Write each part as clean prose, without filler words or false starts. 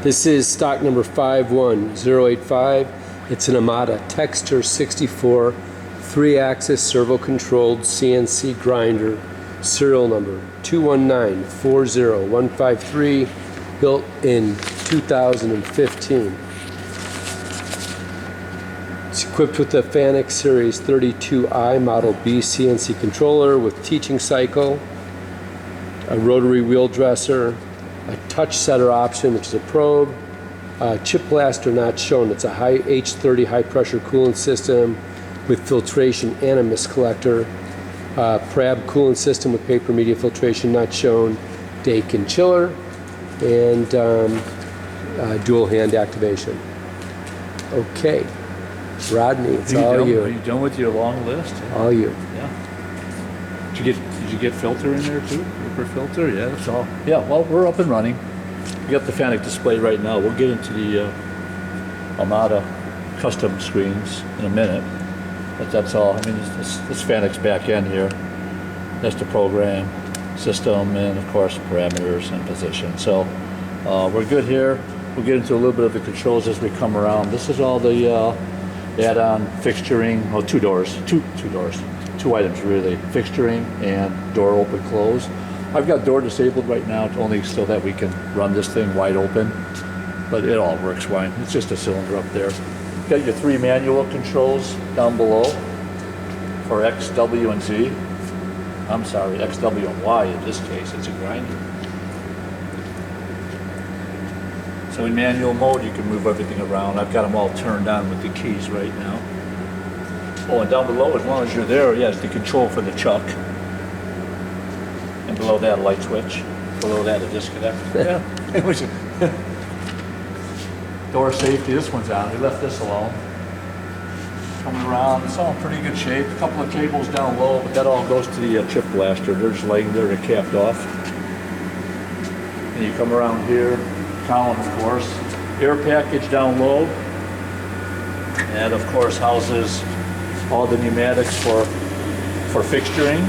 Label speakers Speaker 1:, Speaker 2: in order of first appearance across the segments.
Speaker 1: This is stock number 51085. It's an Amada Techster 64 3-axis servo-controlled CNC grinder, serial number 21940153, built in 2015. It's equipped with the Fanuc Series 32i Model B CNC controller with teaching cycle, a rotary wheel dresser, a touch setter option, which is a probe, chip blaster not shown. It's a H30 high pressure coolant system with filtration and a mist collector, Prab coolant system with paper media filtration not shown, Dakin chiller, and dual hand activation. Okay, Rodney, it's all you.
Speaker 2: Are you done with your long list?
Speaker 1: All you.
Speaker 2: Yeah. Did you get filter in there too? Ripper filter? Yeah, that's all. Yeah, well, we're up and running. We got the Fanuc display right now. We'll get into the Amada custom screens in a minute. But that's all. I mean, this Fanuc's back end here. That's the program, system, and of course parameters and position. So we're good here. We'll get into a little bit of the controls as we come around. This is all the add-on fixturing. Well, two items really, fixturing and door open close. I've got door disabled right now, only so that we can run this thing wide open, but it all works fine. It's just a cylinder up there. Got your 3 manual controls down below for X, W, and Z. I'm sorry, X, W, and Y in this case. It's a grinder. So in manual mode, you can move everything around. I've got them all turned on with the keys right now. Oh, and down below, as long as you're there, yeah, it's the control for the chuck. And below that, a light switch. Below that, a disconnect. Yeah. Door safety, this one's on. We left this alone. Coming around, it's all in pretty good shape. A couple of cables down low, but that all goes to the chip blaster. They're just laying there, they're capped off. And you come around here, column, of course. Air package down low. And of course, houses all the pneumatics for fixturing,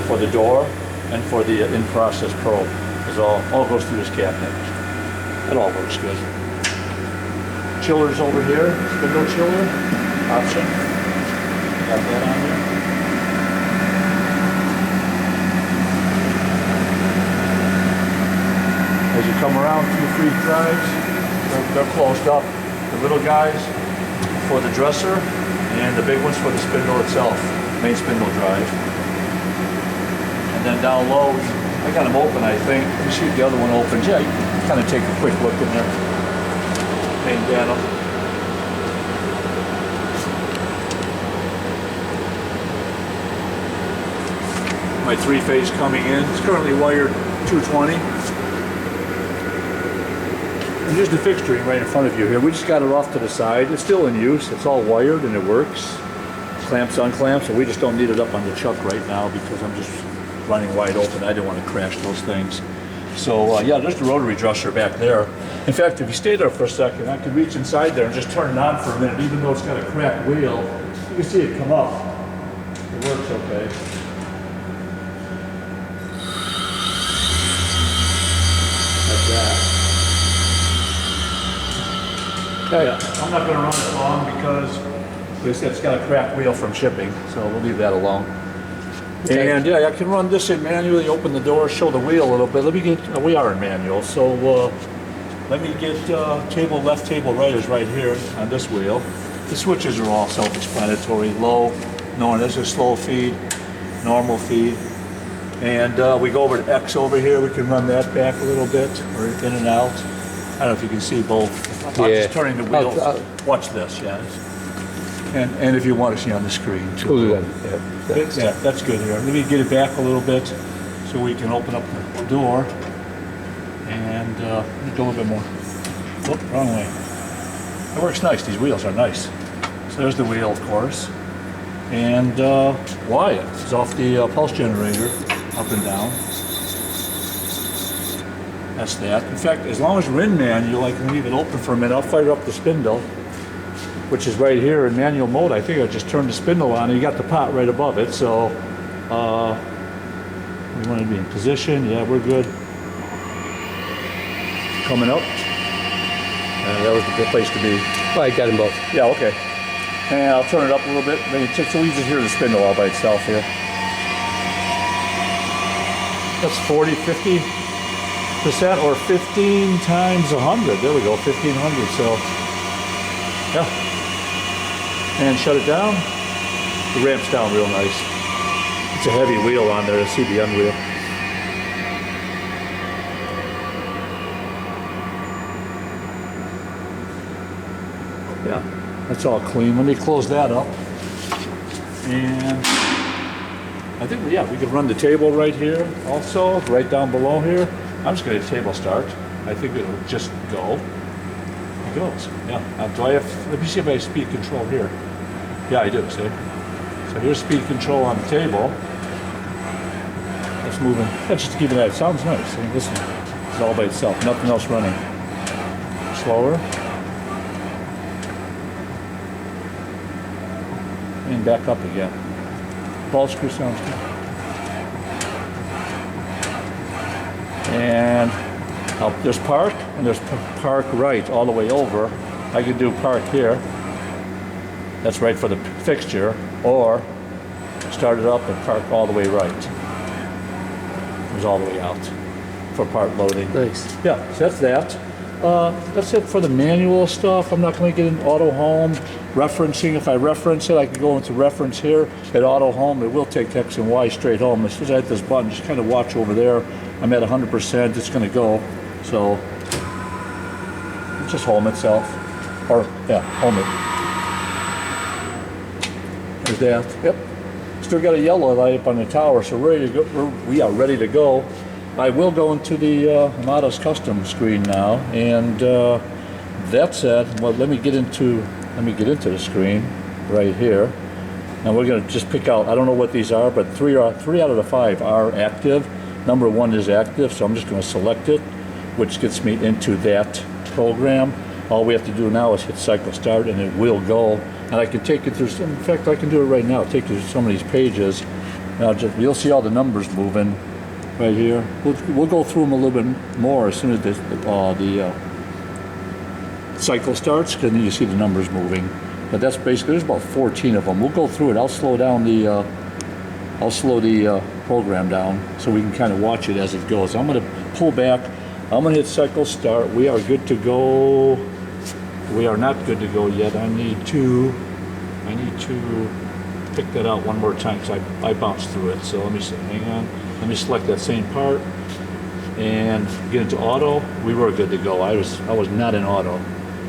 Speaker 2: for the door, and for the in-process probe. It all goes through this cabinet. It all works good. Chillers over here, spindle chiller option. Got that on there. As you come around, 2 free drives. They're closed up. The little guys for the dresser, and the big ones for the spindle itself, main spindle drive. And then down low, I got them open, I think. Let me see if the other one opens. Yeah, you can kind of take a quick look in there. Main panel. My 3-phase coming in. It's currently wired 220. And here's the fixturing right in front of you here. We just got it off to the side. It's still in use. It's all wired and it works. Clamps, unclamps, so we just don't need it up on the chuck right now because I'm just running wide open. I didn't want to crash those things. So yeah, there's the rotary dresser back there. In fact, if you stay there for a second, I could reach inside there and just turn it on for a minute, even though it's got a cracked wheel. You can see it come up. It works okay. Like that. Yeah, I'm not going to run it long because, like I said, it's got a cracked wheel from shipping, so we'll leave that alone. Okay. And yeah, I can run this in manually, open the door, show the wheel a little bit. Let me get, we are in manual, so let me get table left, table right is right here on this wheel. The switches are all self-explanatory. Low, knowing this is slow feed, normal feed. And we go over to X over here, we can run that back a little bit, or in and out. I don't know if you can see both. I'm just turning the wheels. Watch this, yeah. And if you want to see on the screen too.
Speaker 1: We'll do that.
Speaker 2: Yeah, that's good here. Let me get it back a little bit so we can open up the door and go a little bit more. Oh, wrong way. It works nice. These wheels are nice. So there's the wheel, of course. And Wyatt is off the pulse generator, up and down. That's that. In fact, as long as we're in manual, I can leave it open for a minute. I'll fire up the spindle, which is right here in manual mode. I think I just turned the spindle on and you got the pot right above it. So we want to be in position. Yeah, we're good. coming up. And that was the good place to be.
Speaker 1: Well, I got them both.
Speaker 2: Yeah, okay. And I'll turn it up a little bit. Then so we just hear the spindle all by itself here. That's 40, 50% or 15 times 100. There we go, 1500. So, yeah. And shut it down. The ramp's down real nice. It's a heavy wheel on there, a CBN wheel. Yeah, that's all clean. Let me close that up. And I think, yeah, we could run the table right here also, right down below here. I'm just going to table start. I think it'll just go. It goes. Yeah. Do I have, let me see if I have speed control here. Yeah, I do, see? So here's speed control on the table. That's moving. That's just keeping that. It sounds nice. I mean, listen, it's all by itself. Nothing else running. Slower. And back up again. Ball screw sounds good. And there's park, and there's park right all the way over. I could do park here. That's right for the fixture. Or start it up and park all the way right. Goes all the way out for part loading.
Speaker 1: Nice.
Speaker 2: Yeah, so that's that. That's it for the manual stuff. I'm not going to get into auto home. Referencing, if I reference it, I can go into reference here at auto home. It will take X and Y straight home. As soon as I hit this button, just kind of watch over there. I'm at 100%, it's going to go. So, just home itself. Or, yeah, home it. There's that. Yep. Still got a yellow light up on the tower, so ready to go. We are ready to go. I will go into the Amada's custom screen now, and that said, well, let me get into the screen right here, and we're going to just pick out. I don't know what these are, but three out of the 5 are active. Number 1 is active, so I'm just going to select it, which gets me into that program. All we have to do now is hit cycle start, and it will go. And I can take it through. In fact, I can do it right now. Take you through some of these pages. Now, you'll see all the numbers moving right here. We'll go through them a little bit more as soon as the cycle starts, because then you see the numbers moving. But that's basically, there's about 14 of them. We'll go through it. I'll slow the program down so we can kind of watch it as it goes. I'm going to pull back. I'm going to hit cycle start. We are good to go. We are not good to go yet. I need to pick that out one more time because I bounced through it. So let me hang on. Let me select that same part and get into auto. We were good to go. I was not in auto.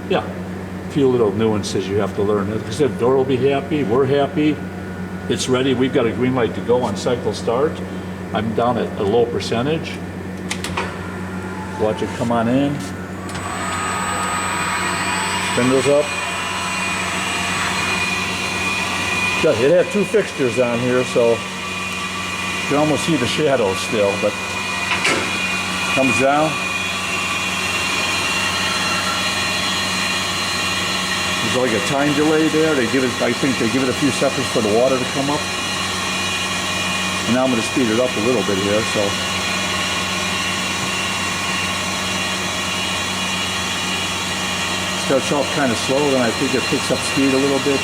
Speaker 2: Yeah, a few little nuances you have to learn. Like I said, door will be happy. We're happy. It's ready. We've got a green light to go on cycle start. I'm down at a low percentage. Watch it come on in. Spindles up. It had 2 fixtures on here, so you can almost see the shadows still, but comes down. There's like a time delay there. I think they give it a few seconds for the water to come up. And now I'm going to speed it up a little bit here, so. Starts off kind of slow, then I think it picks up speed a little bit.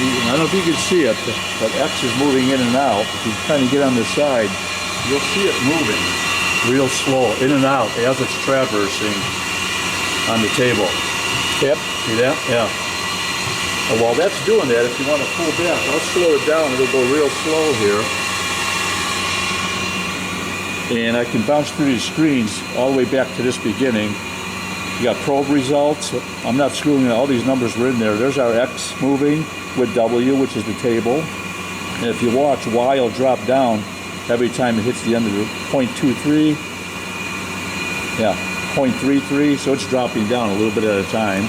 Speaker 2: I don't know if you can see it, but X is moving in and out. If you kind of get on the side, you'll see it moving real slow, in and out, as it's traversing on the table. Yep. See that? Yeah. And while that's doing that, if you want to pull back, I'll slow it down. It'll go real slow here. And I can bounce through these screens all the way back to this beginning. You got probe results. I'm not screwing it. All these numbers were in there. There's our X moving with W, which is the table. And if you watch, Y will drop down every time it hits the end of the 0.23. Yeah, 0.33. So it's dropping down a little bit at a time.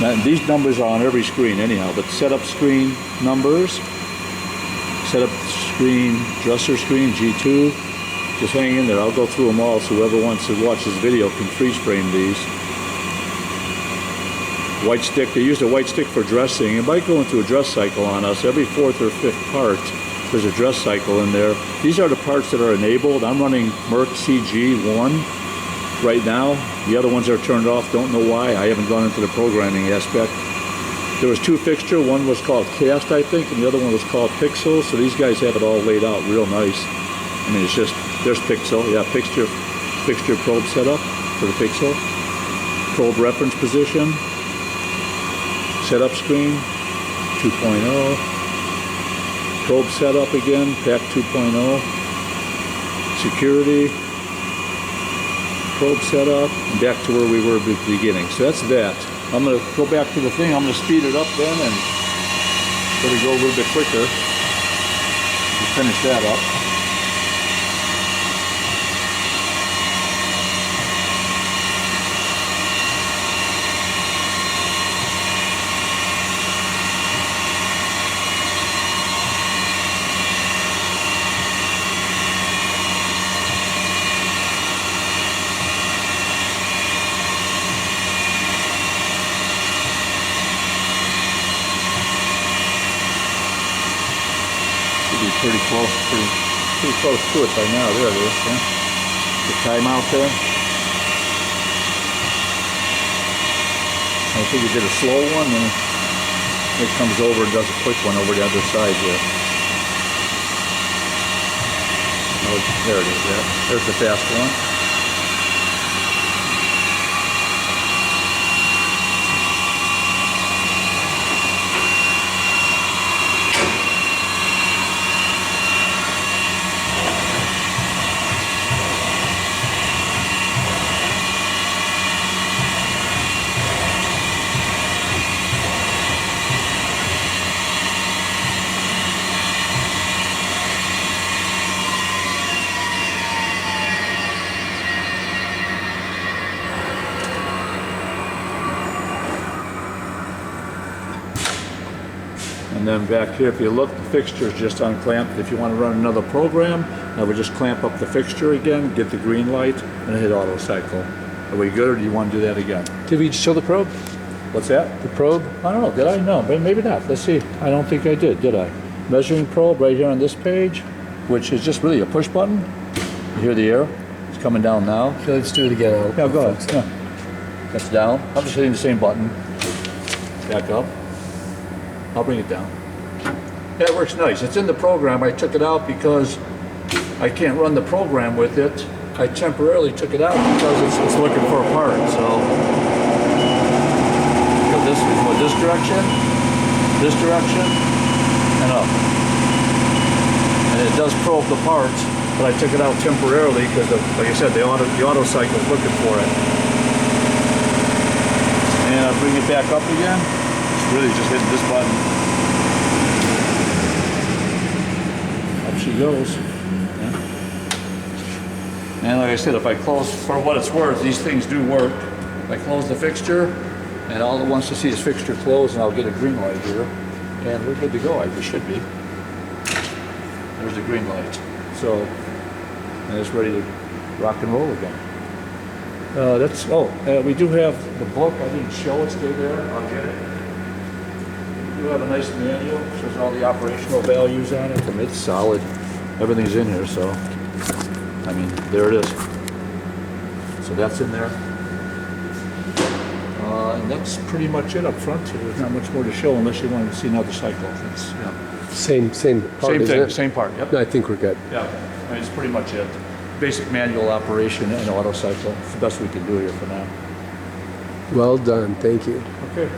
Speaker 2: Now, these numbers are on every screen anyhow, but setup screen numbers, setup screen, dresser screen, G2. Just hang in there. I'll go through them all so whoever wants to watch this video can freeze frame these. White stick, they used a white stick for dressing. It might go into a dress cycle on us every 4th or 5th part. There's a dress cycle in there. These are the parts that are enabled. I'm running Merc CG1 right now. The other ones are turned off. Don't know why. I haven't gone into the programming aspect. There was two fixture. One was called Cast, I think, and the other one was called Pixel. So these guys have it all laid out real nice. I mean, it's just, there's Pixel. Yeah, fixture probe setup for the Pixel. Probe reference position. Setup screen, 2.0. Probe setup again, pack 2.0. Security. Probe setup, and back to where we were at the beginning. So that's that. I'm going to go back to the thing. I'm going to speed it up then and let it go a little bit quicker. We'll finish that up. Pretty close to it by now. There it is. Yeah. The timeout there. I think you did a slow one, and it comes over and does a quick one over the other side here. Oh, there it is. Yeah. There's the fast one. And then back here, if you look, the fixture is just unclamped. If you want to run another program, I would just clamp up the fixture again, get the green light, and hit auto cycle. Are we good, or do you want to do that again?
Speaker 1: Did we show the probe?
Speaker 2: What's that?
Speaker 1: The probe?
Speaker 2: I don't know. Did I? No, but maybe not. Let's see. I don't think I did I? Measuring probe right here on this page, which is just really a push button. You hear the air? It's coming down now.
Speaker 1: Okay, let's do it again.
Speaker 2: Yeah, go ahead. Yeah. That's down. I'm just hitting the same button. Back up. I'll bring it down. Yeah, it works nice. It's in the program. I took it out because I can't run the program with it. I temporarily took it out because it's looking for a part. So go this direction, and up. And it does probe the parts, but I took it out temporarily because, like I said, the auto cycle is looking for it. And I bring it back up again. It's really just hitting this button. Up she goes. Yeah. And like I said, if I close, for what it's worth, these things do work. If I close the fixture, and all it wants to see is fixture closed, and I'll get a green light here. And we're good to go, we should be. There's the green light. So, and it's ready to rock and roll again. We do have the book. I didn't show it, stay there, I'll get it. We do have a nice manual, shows all the operational values on it. I mean, it's solid. Everything's in here, so, I mean, there it is. So that's in there. And that's pretty much it up front here. There's not much more to show unless you want to see another cycle. It's, yeah.
Speaker 1: Same part,
Speaker 2: Same
Speaker 1: isn't
Speaker 2: thing,
Speaker 1: it?
Speaker 2: same part, yep.
Speaker 1: No, I think we're good.
Speaker 2: Yeah, I mean, it's pretty much it. Basic manual operation and auto cycle. It's the best we can do here for now.
Speaker 1: Well done. Thank you.
Speaker 2: Okay.